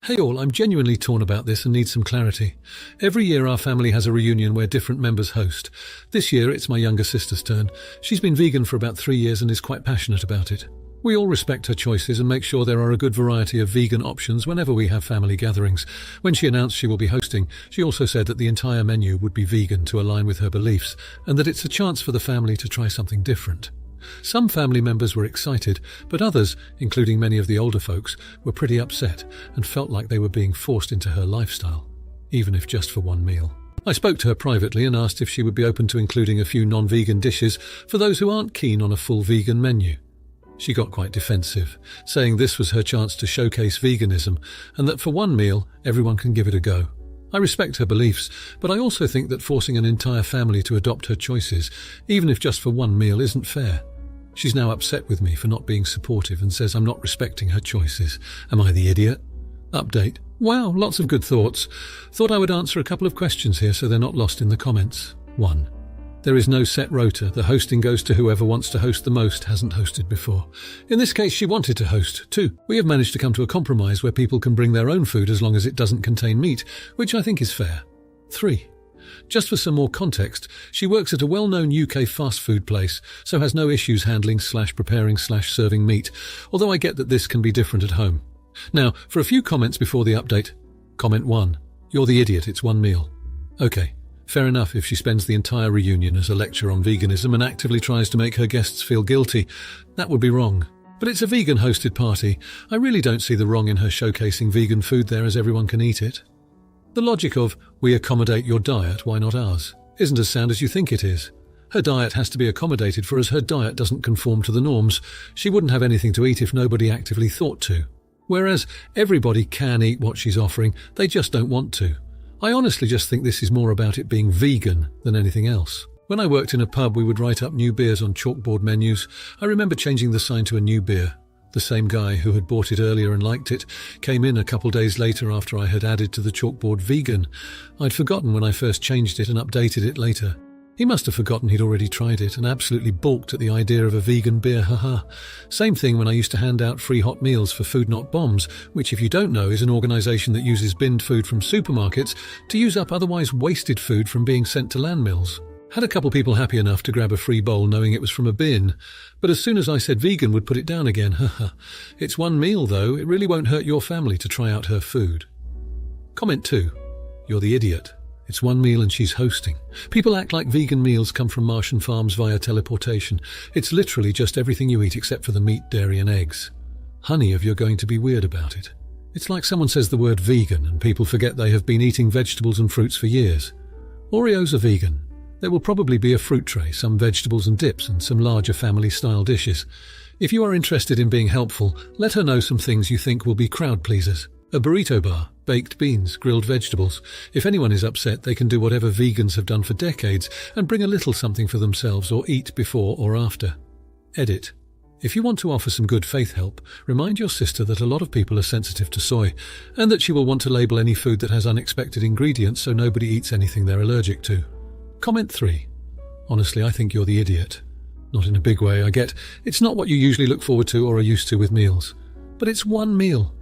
Hey all, I'm genuinely torn about this and need some clarity. Every year our family has a reunion where different members host. This year it's my younger sister's turn. She's been vegan for about 3 years and is quite passionate about it. We all respect her choices and make sure there are a good variety of vegan options whenever we have family gatherings. When she announced she will be hosting, she also said that the entire menu would be vegan to align with her beliefs and that it's a chance for the family to try something different. Some family members were excited, but others, including many of the older folks, were pretty upset and felt like they were being forced into her lifestyle, even if just for one meal. I spoke to her privately and asked if she would be open to including a few non-vegan dishes for those who aren't keen on a full vegan menu. She got quite defensive, saying this was her chance to showcase veganism and that for one meal, everyone can give it a go. I respect her beliefs, but I also think that forcing an entire family to adopt her choices, even if just for one meal, isn't fair. She's now upset with me for not being supportive and says I'm not respecting her choices. Am I the idiot? Update. Wow, lots of good thoughts. Thought I would answer a couple of questions here so they're not lost in the comments. 1. There is no set rota. The hosting goes to whoever wants to host the most, hasn't hosted before. In this case, she wanted to host. 2. We have managed to come to a compromise where people can bring their own food as long as it doesn't contain meat, which I think is fair. 3. Just for some more context, she works at a well-known UK fast food place, so has no issues handling / preparing / serving meat, although I get that this can be different at home. Now, for a few comments before the update. Comment 1. You're the idiot, it's one meal. Okay, fair enough if she spends the entire reunion as a lecture on veganism and actively tries to make her guests feel guilty. That would be wrong. But it's a vegan-hosted party. I really don't see the wrong in her showcasing vegan food there as everyone can eat it. The logic of, we accommodate your diet, why not ours, isn't as sound as you think it is. Her diet has to be accommodated for as her diet doesn't conform to the norms. She wouldn't have anything to eat if nobody actively thought to. Whereas everybody can eat what she's offering, they just don't want to. I honestly just think this is more about it being vegan than anything else. When I worked in a pub, we would write up new beers on chalkboard menus. I remember changing the sign to a new beer. The same guy who had bought it earlier and liked it came in a couple days later after I had added to the chalkboard vegan. I'd forgotten when I first changed it and updated it later. He must have forgotten he'd already tried it and absolutely balked at the idea of a vegan beer, haha. Same thing when I used to hand out free hot meals for Food Not Bombs, which if you don't know is an organisation that uses binned food from supermarkets to use up otherwise wasted food from being sent to landmills. Had a couple people happy enough to grab a free bowl knowing it was from a bin, but as soon as I said vegan would put it down again, haha. It's one meal though, it really won't hurt your family to try out her food. Comment 2. You're the idiot. It's one meal and she's hosting. People act like vegan meals come from Martian farms via teleportation. It's literally just everything you eat except for the meat, dairy and eggs. Honey, if you're going to be weird about it. It's like someone says the word vegan and people forget they have been eating vegetables and fruits for years. Oreos are vegan. There will probably be a fruit tray, some vegetables and dips, and some larger family-style dishes. If you are interested in being helpful, let her know some things you think will be crowd-pleasers. A burrito bar, baked beans, grilled vegetables. If anyone is upset, they can do whatever vegans have done for decades and bring a little something for themselves or eat before or after. Edit. If you want to offer some good faith help, remind your sister that a lot of people are sensitive to soy, and that she will want to label any food that has unexpected ingredients so nobody eats anything they're allergic to. Comment 3. Honestly, I think you're the idiot. Not in a big way, I get. It's not what you usually look forward to or are used to with meals. But it's one meal.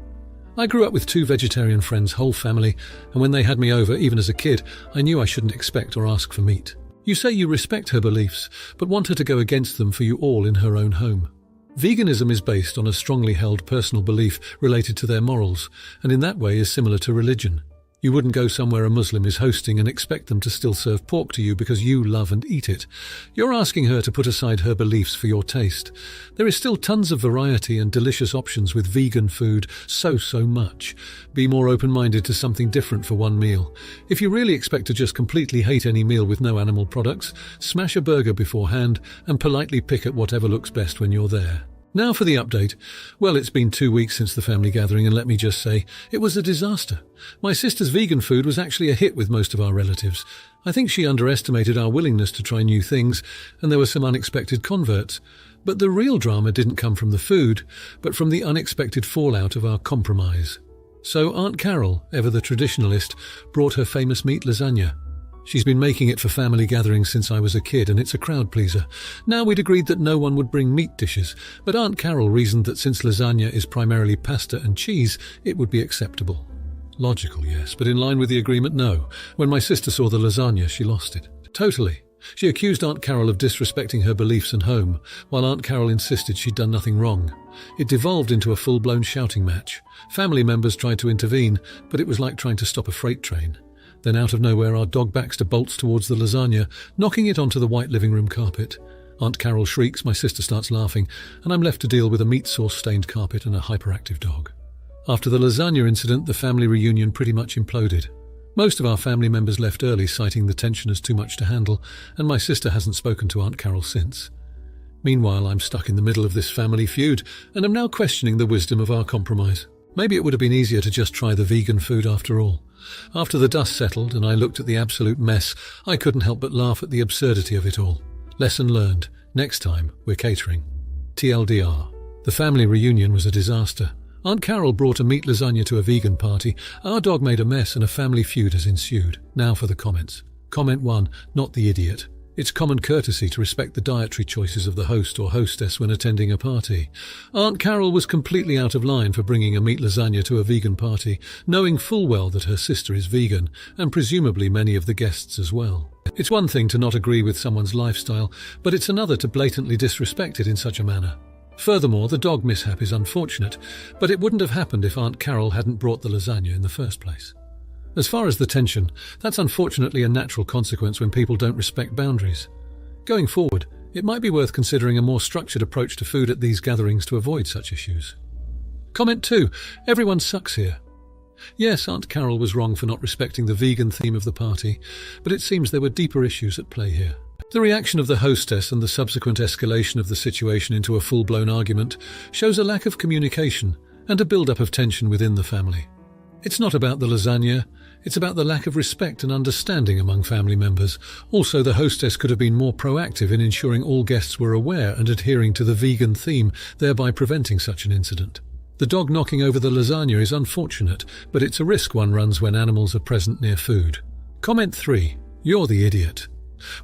I grew up with 2 vegetarian friends, whole family, and when they had me over, even as a kid, I knew I shouldn't expect or ask for meat. You say you respect her beliefs, but want her to go against them for you all in her own home. Veganism is based on a strongly held personal belief related to their morals, and in that way is similar to religion. You wouldn't go somewhere a Muslim is hosting and expect them to still serve pork to you because you love and eat it. You're asking her to put aside her beliefs for your taste. There is still tons of variety and delicious options with vegan food, so much. Be more open-minded to something different for one meal. If you really expect to just completely hate any meal with no animal products, smash a burger beforehand and politely pick at whatever looks best when you're there. Now for the update. Well, it's been 2 weeks since the family gathering and let me just say, it was a disaster. My sister's vegan food was actually a hit with most of our relatives. I think she underestimated our willingness to try new things and there were some unexpected converts. But the real drama didn't come from the food, but from the unexpected fallout of our compromise. So Aunt Carol, ever the traditionalist, brought her famous meat lasagna. She's been making it for family gatherings since I was a kid, and it's a crowd pleaser. Now we'd agreed that no one would bring meat dishes, but Aunt Carol reasoned that since lasagna is primarily pasta and cheese, it would be acceptable. Logical, yes, but in line with the agreement, no. When my sister saw the lasagna, she lost it. Totally. She accused Aunt Carol of disrespecting her beliefs and home, while Aunt Carol insisted she'd done nothing wrong. It devolved into a full-blown shouting match. Family members tried to intervene, but it was like trying to stop a freight train. Then out of nowhere, our dog Baxter bolts towards the lasagna, knocking it onto the white living room carpet. Aunt Carol shrieks, my sister starts laughing, and I'm left to deal with a meat sauce-stained carpet and a hyperactive dog. After the lasagna incident, the family reunion pretty much imploded. Most of our family members left early, citing the tension as too much to handle, and my sister hasn't spoken to Aunt Carol since. Meanwhile, I'm stuck in the middle of this family feud, and am now questioning the wisdom of our compromise. Maybe it would have been easier to just try the vegan food after all. After the dust settled and I looked at the absolute mess, I couldn't help but laugh at the absurdity of it all. Lesson learned. Next time, we're catering. TLDR. The family reunion was a disaster. Aunt Carol brought a meat lasagna to a vegan party, our dog made a mess, and a family feud has ensued. Now for the comments. Comment 1. Not the idiot. It's common courtesy to respect the dietary choices of the host or hostess when attending a party. Aunt Carol was completely out of line for bringing a meat lasagna to a vegan party, knowing full well that her sister is vegan, and presumably many of the guests as well. It's one thing to not agree with someone's lifestyle, but it's another to blatantly disrespect it in such a manner. Furthermore, the dog mishap is unfortunate, but it wouldn't have happened if Aunt Carol hadn't brought the lasagna in the first place. As far as the tension, that's unfortunately a natural consequence when people don't respect boundaries. Going forward, it might be worth considering a more structured approach to food at these gatherings to avoid such issues. Comment 2. Everyone sucks here. Yes, Aunt Carol was wrong for not respecting the vegan theme of the party, but it seems there were deeper issues at play here. The reaction of the hostess and the subsequent escalation of the situation into a full-blown argument shows a lack of communication and a build-up of tension within the family. It's not about the lasagna, it's about the lack of respect and understanding among family members. Also, the hostess could have been more proactive in ensuring all guests were aware and adhering to the vegan theme, thereby preventing such an incident. The dog knocking over the lasagna is unfortunate, but it's a risk one runs when animals are present near food. Comment 3. You're the idiot.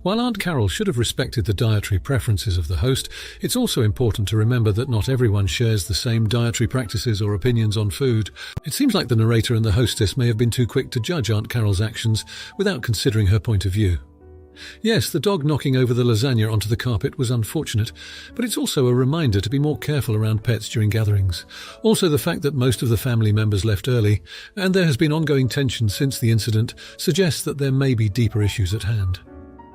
While Aunt Carol should have respected the dietary preferences of the host, it's also important to remember that not everyone shares the same dietary practices or opinions on food. It seems like the narrator and the hostess may have been too quick to judge Aunt Carol's actions without considering her point of view. Yes, the dog knocking over the lasagna onto the carpet was unfortunate, but it's also a reminder to be more careful around pets during gatherings. Also, the fact that most of the family members left early, and there has been ongoing tension since the incident, suggests that there may be deeper issues at hand.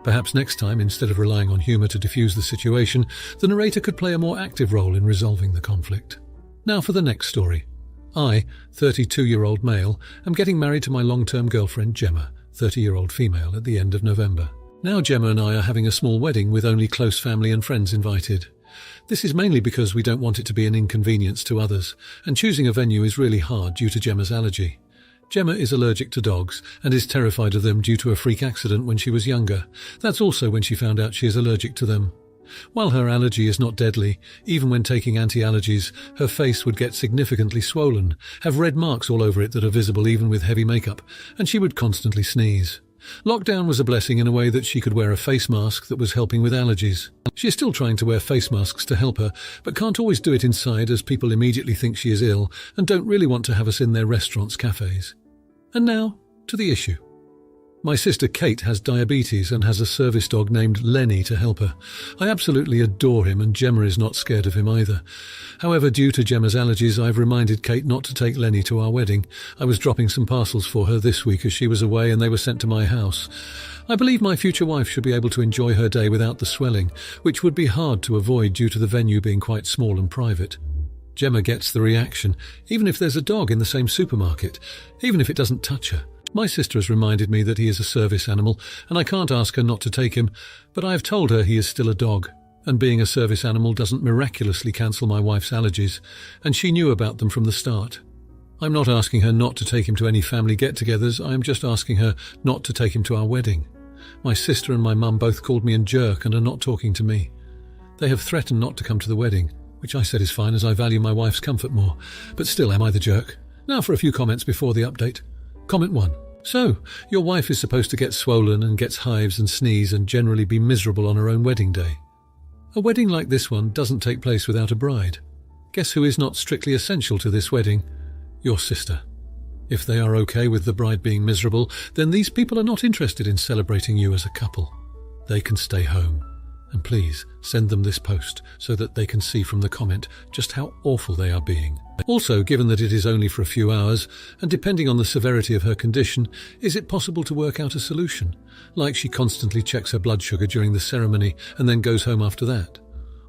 Perhaps next time, instead of relying on humour to diffuse the situation, the narrator could play a more active role in resolving the conflict. Now for the next story. I, 32-year-old male, am getting married to my long-term girlfriend Gemma, 30-year-old female, at the end of November. Now Gemma and I are having a small wedding with only close family and friends invited. This is mainly because we don't want it to be an inconvenience to others, and choosing a venue is really hard due to Gemma's allergy. Gemma is allergic to dogs and is terrified of them due to a freak accident when she was younger. That's also when she found out she is allergic to them. While her allergy is not deadly, even when taking anti-allergies, her face would get significantly swollen, have red marks all over it that are visible even with heavy makeup, and she would constantly sneeze. Lockdown was a blessing in a way that she could wear a face mask that was helping with allergies. She is still trying to wear face masks to help her, but can't always do it inside as people immediately think she is ill and don't really want to have us in their restaurants, cafes. And now, to the issue. My sister Kate has diabetes and has a service dog named Lenny to help her. I absolutely adore him, and Gemma is not scared of him either. However, due to Gemma's allergies, I've reminded Kate not to take Lenny to our wedding. I was dropping some parcels for her this week as she was away, and they were sent to my house. I believe my future wife should be able to enjoy her day without the swelling, which would be hard to avoid due to the venue being quite small and private. Gemma gets the reaction, even if there's a dog in the same supermarket, even if it doesn't touch her. My sister has reminded me that he is a service animal, and I can't ask her not to take him, but I have told her he is still a dog, and being a service animal doesn't miraculously cancel my wife's allergies, and she knew about them from the start. I'm not asking her not to take him to any family get-togethers, I am just asking her not to take him to our wedding. My sister and my mum both called me a jerk and are not talking to me. They have threatened not to come to the wedding, which I said is fine as I value my wife's comfort more. But still, am I the jerk? Now for a few comments before the update. Comment 1. So, your wife is supposed to get swollen and gets hives and sneeze and generally be miserable on her own wedding day. A wedding like this one doesn't take place without a bride. Guess who is not strictly essential to this wedding? Your sister. If they are okay with the bride being miserable, then these people are not interested in celebrating you as a couple. They can stay home. And please send them this post so that they can see from the comment just how awful they are being. Also, given that it is only for a few hours, and depending on the severity of her condition, is it possible to work out a solution? Like she constantly checks her blood sugar during the ceremony and then goes home after that?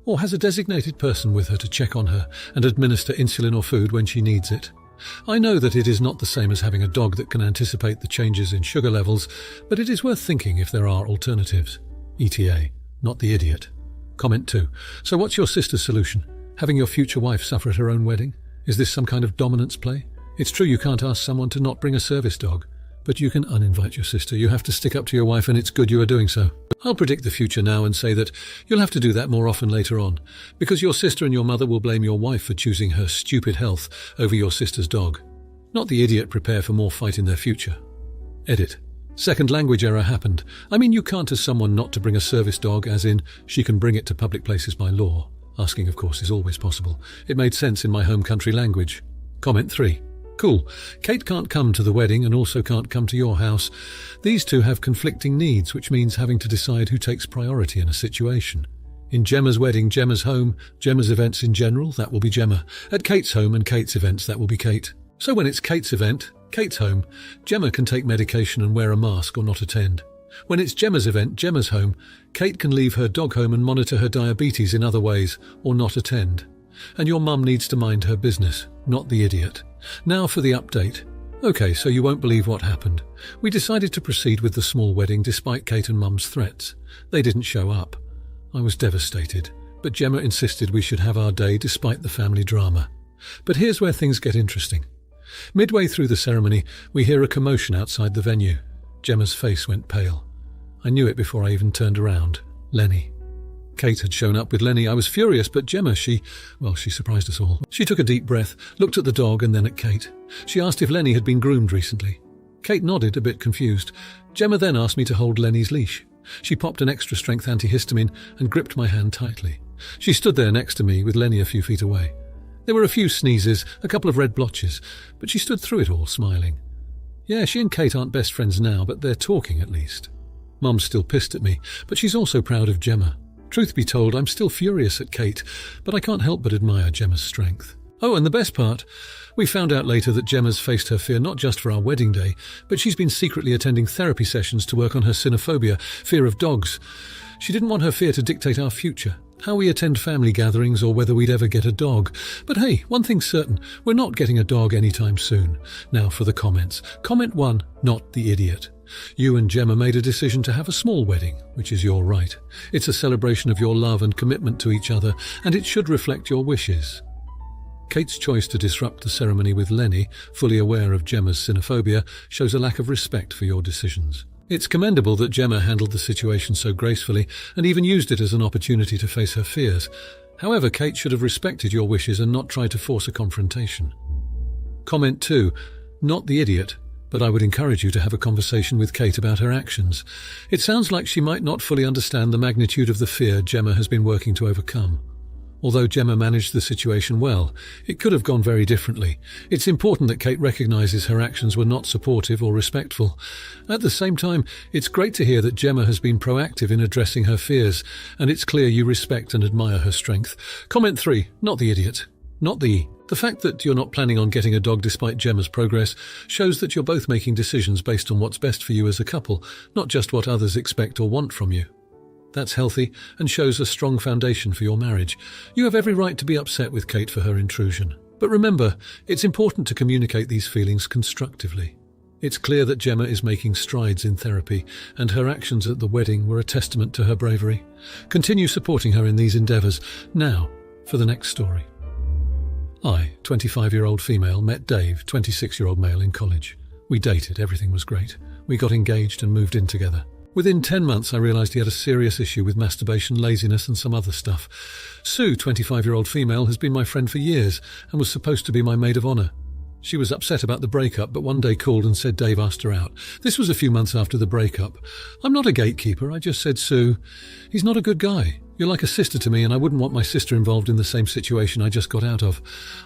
Or has a designated person with her to check on her and administer insulin or food when she needs it? I know that it is not the same as having a dog that can anticipate the changes in sugar levels, but it is worth thinking if there are alternatives. ETA. Not the idiot. Comment 2. So what's your sister's solution? Having your future wife suffer at her own wedding? Is this some kind of dominance play? It's true you can't ask someone to not bring a service dog, but you can uninvite your sister. You have to stick up to your wife, and it's good you are doing so. I'll predict the future now and say that you'll have to do that more often later on, because your sister and your mother will blame your wife for choosing her stupid health over your sister's dog. Not the idiot prepare for more fight in their future. Edit. Second language error happened. I mean, you can't ask someone not to bring a service dog, as in, she can bring it to public places by law. Asking, of course, is always possible. It made sense in my home country language. Comment 3. Cool. Kate can't come to the wedding and also can't come to your house. These two have conflicting needs, which means having to decide who takes priority in a situation. In Gemma's wedding, Gemma's home, Gemma's events in general, that will be Gemma. At Kate's home and Kate's events, that will be Kate. So when it's Kate's event, Kate's home, Gemma can take medication and wear a mask or not attend. When it's Gemma's event, Gemma's home, Kate can leave her dog home and monitor her diabetes in other ways or not attend. And your mum needs to mind her business, not the idiot. Now for the update. Okay, so you won't believe what happened. We decided to proceed with the small wedding despite Kate and Mum's threats. They didn't show up. I was devastated, but Gemma insisted we should have our day despite the family drama. But here's where things get interesting. Midway through the ceremony, we hear a commotion outside the venue. Gemma's face went pale. I knew it before I even turned around. Lenny. Kate had shown up with Lenny. I was furious, but Gemma, she surprised us all. She took a deep breath, looked at the dog and then at Kate. She asked if Lenny had been groomed recently. Kate nodded, a bit confused. Gemma then asked me to hold Lenny's leash. She popped an extra-strength antihistamine and gripped my hand tightly. She stood there next to me, with Lenny a few feet away. There were a few sneezes, a couple of red blotches, but she stood through it all, smiling. Yeah, she and Kate aren't best friends now, but they're talking at least. Mum's still pissed at me, but she's also proud of Gemma. Truth be told, I'm still furious at Kate, but I can't help but admire Gemma's strength. Oh, and the best part, we found out later that Gemma's faced her fear not just for our wedding day, but she's been secretly attending therapy sessions to work on her cynophobia, fear of dogs. She didn't want her fear to dictate our future, how we attend family gatherings or whether we'd ever get a dog. But hey, one thing's certain, we're not getting a dog anytime soon. Now for the comments. Comment 1, not the idiot. You and Gemma made a decision to have a small wedding, which is your right. It's a celebration of your love and commitment to each other, and it should reflect your wishes. Kate's choice to disrupt the ceremony with Lenny, fully aware of Gemma's cynophobia, shows a lack of respect for your decisions. It's commendable that Gemma handled the situation so gracefully and even used it as an opportunity to face her fears. However, Kate should have respected your wishes and not tried to force a confrontation. Comment 2. Not the idiot, but I would encourage you to have a conversation with Kate about her actions. It sounds like she might not fully understand the magnitude of the fear Gemma has been working to overcome. Although Gemma managed the situation well, it could have gone very differently. It's important that Kate recognizes her actions were not supportive or respectful. At the same time, it's great to hear that Gemma has been proactive in addressing her fears, and it's clear you respect and admire her strength. Comment 3, not the idiot. Not the fact that you're not planning on getting a dog despite Gemma's progress shows that you're both making decisions based on what's best for you as a couple, not just what others expect or want from you. That's healthy and shows a strong foundation for your marriage. You have every right to be upset with Kate for her intrusion. But remember, it's important to communicate these feelings constructively. It's clear that Gemma is making strides in therapy, and her actions at the wedding were a testament to her bravery. Continue supporting her in these endeavours. Now, for the next story. I, 25-year-old female, met Dave, 26-year-old male, in college. We dated, everything was great. We got engaged and moved in together. Within 10 months, I realised he had a serious issue with masturbation, laziness and some other stuff. Sue, 25-year-old female, has been my friend for years and was supposed to be my maid of honour. She was upset about the breakup, but one day called and said Dave asked her out. This was a few months after the breakup. I'm not a gatekeeper, I just said, Sue, he's not a good guy. You're like a sister to me, and I wouldn't want my sister involved in the same situation I just got out of.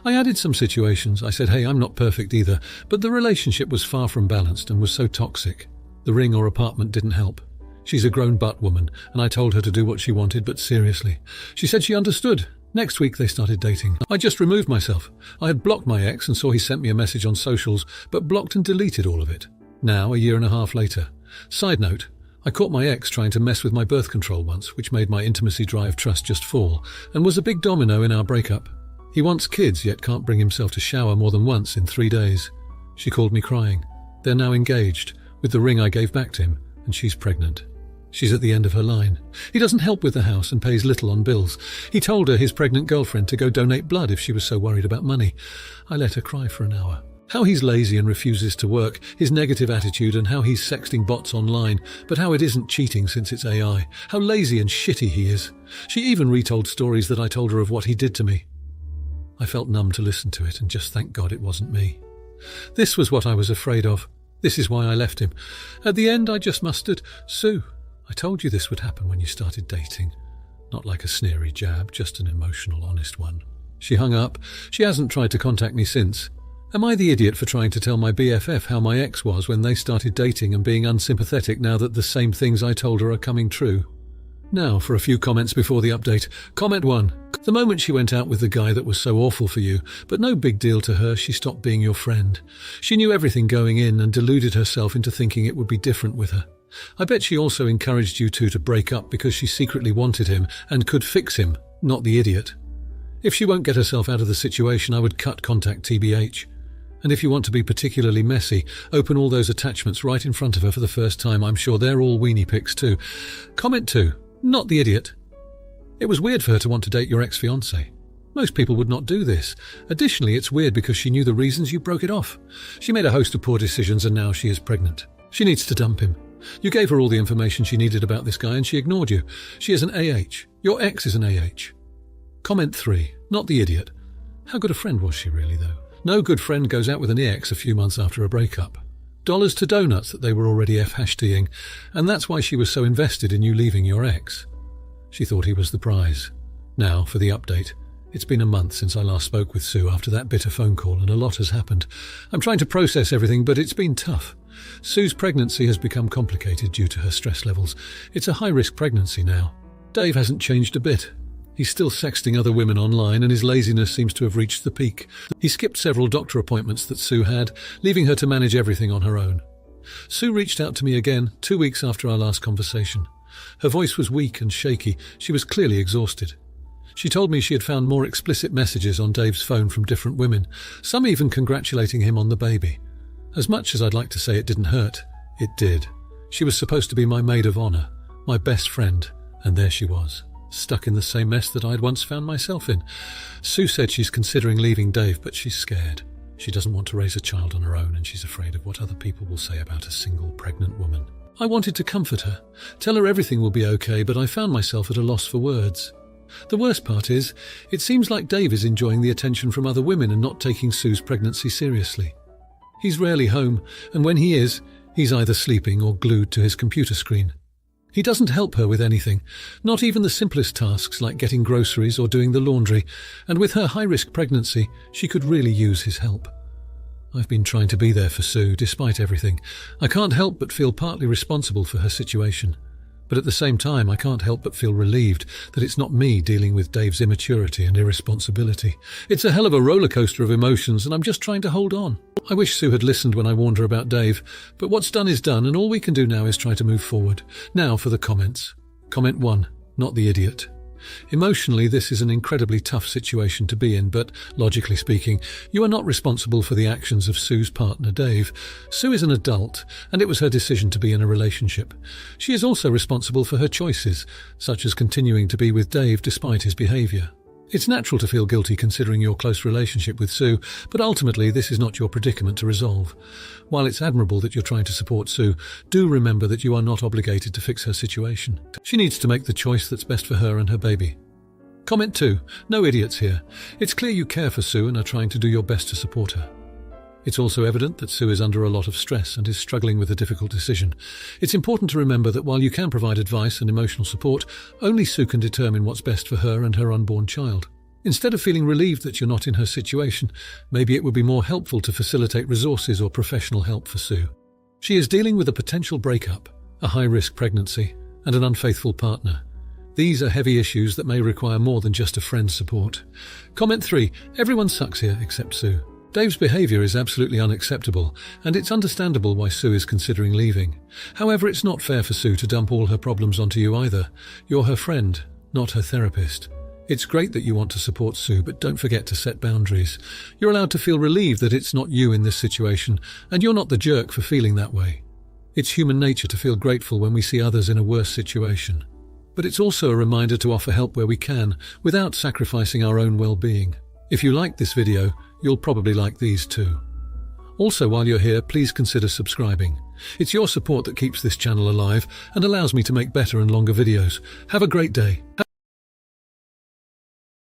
I added some situations. I said, hey, I'm not perfect either, but the relationship was far from balanced and was so toxic. The ring or apartment didn't help. She's a grown butt woman, and I told her to do what she wanted, but seriously. She said she understood. Next week they started dating. I just removed myself. I had blocked my ex and saw he sent me a message on socials, but blocked and deleted all of it. Now, a year and a half later. Side note, I caught my ex trying to mess with my birth control once, which made my intimacy drive trust just fall, and was a big domino in our breakup. He wants kids, yet can't bring himself to shower more than once in 3 days. She called me crying. They're now engaged, with the ring I gave back to him, and she's pregnant. She's at the end of her line. He doesn't help with the house and pays little on bills. He told her, his pregnant girlfriend, to go donate blood if she was so worried about money. I let her cry for an hour. How he's lazy and refuses to work, his negative attitude, and how he's sexting bots online, but how it isn't cheating since it's AI. How lazy and shitty he is. She even retold stories that I told her of what he did to me. I felt numb to listen to it and just thank God it wasn't me. This was what I was afraid of. This is why I left him. At the end, I just mustered, Sue, I told you this would happen when you started dating. Not like a sneery jab, just an emotional, honest one. She hung up. She hasn't tried to contact me since. Am I the idiot for trying to tell my BFF how my ex was when they started dating and being unsympathetic now that the same things I told her are coming true? Now for a few comments before the update. Comment 1. The moment she went out with the guy that was so awful for you, but no big deal to her, she stopped being your friend. She knew everything going in and deluded herself into thinking it would be different with her. I bet she also encouraged you two to break up because she secretly wanted him and could fix him, not the idiot. If she won't get herself out of the situation, I would cut contact TBH. And if you want to be particularly messy, open all those attachments right in front of her for the first time. I'm sure they're all weenie pics too. Comment 2. Not the idiot. It was weird for her to want to date your ex-fiancé. Most people would not do this. Additionally, it's weird because she knew the reasons you broke it off. She made a host of poor decisions and now she is pregnant. She needs to dump him. You gave her all the information she needed about this guy and she ignored you. She is an AH. Your ex is an AH. Comment 3. Not the idiot. How good a friend was she really, though? No good friend goes out with an ex a few months after a breakup. Dollars to donuts that they were already F-ing, and that's why she was so invested in you leaving your ex. She thought he was the prize. Now, for the update. It's been a month since I last spoke with Sue after that bitter phone call, and a lot has happened. I'm trying to process everything, but it's been tough. Sue's pregnancy has become complicated due to her stress levels. It's a high-risk pregnancy now. Dave hasn't changed a bit. He's still sexting other women online, and his laziness seems to have reached the peak. He skipped several doctor appointments that Sue had, leaving her to manage everything on her own. Sue reached out to me again 2 weeks after our last conversation. Her voice was weak and shaky. She was clearly exhausted. She told me she had found more explicit messages on Dave's phone from different women, some even congratulating him on the baby. As much as I'd like to say it didn't hurt, it did. She was supposed to be my maid of honor, my best friend, and there she was, stuck in the same mess that I'd once found myself in. Sue said she's considering leaving Dave, but she's scared. She doesn't want to raise a child on her own, and she's afraid of what other people will say about a single pregnant woman. I wanted to comfort her, tell her everything will be okay, but I found myself at a loss for words. The worst part is, it seems like Dave is enjoying the attention from other women and not taking Sue's pregnancy seriously. He's rarely home, and when he is, he's either sleeping or glued to his computer screen. He doesn't help her with anything, not even the simplest tasks like getting groceries or doing the laundry, and with her high-risk pregnancy, she could really use his help. I've been trying to be there for Sue, despite everything. I can't help but feel partly responsible for her situation. But at the same time, I can't help but feel relieved that it's not me dealing with Dave's immaturity and irresponsibility. It's a hell of a roller coaster of emotions, and I'm just trying to hold on. I wish Sue had listened when I warned her about Dave, but what's done is done, and all we can do now is try to move forward. Now for the comments. Comment 1. Not the idiot. Emotionally, this is an incredibly tough situation to be in, but logically speaking, you are not responsible for the actions of Sue's partner, Dave. Sue is an adult, and it was her decision to be in a relationship. She is also responsible for her choices, such as continuing to be with Dave despite his behaviour. It's natural to feel guilty considering your close relationship with Sue, but ultimately this is not your predicament to resolve. While it's admirable that you're trying to support Sue, do remember that you are not obligated to fix her situation. She needs to make the choice that's best for her and her baby. Comment 2. No idiots here. It's clear you care for Sue and are trying to do your best to support her. It's also evident that Sue is under a lot of stress and is struggling with a difficult decision. It's important to remember that while you can provide advice and emotional support, only Sue can determine what's best for her and her unborn child. Instead of feeling relieved that you're not in her situation, maybe it would be more helpful to facilitate resources or professional help for Sue. She is dealing with a potential breakup, a high-risk pregnancy, and an unfaithful partner. These are heavy issues that may require more than just a friend's support. Comment 3. Everyone sucks here except Sue. Dave's behaviour is absolutely unacceptable, and it's understandable why Sue is considering leaving. However, it's not fair for Sue to dump all her problems onto you either. You're her friend, not her therapist. It's great that you want to support Sue, but don't forget to set boundaries. You're allowed to feel relieved that it's not you in this situation, and you're not the jerk for feeling that way. It's human nature to feel grateful when we see others in a worse situation. But it's also a reminder to offer help where we can, without sacrificing our own well-being. If you liked this video, you'll probably like these too. Also, while you're here, please consider subscribing. It's your support that keeps this channel alive and allows me to make better and longer videos. Have a great day.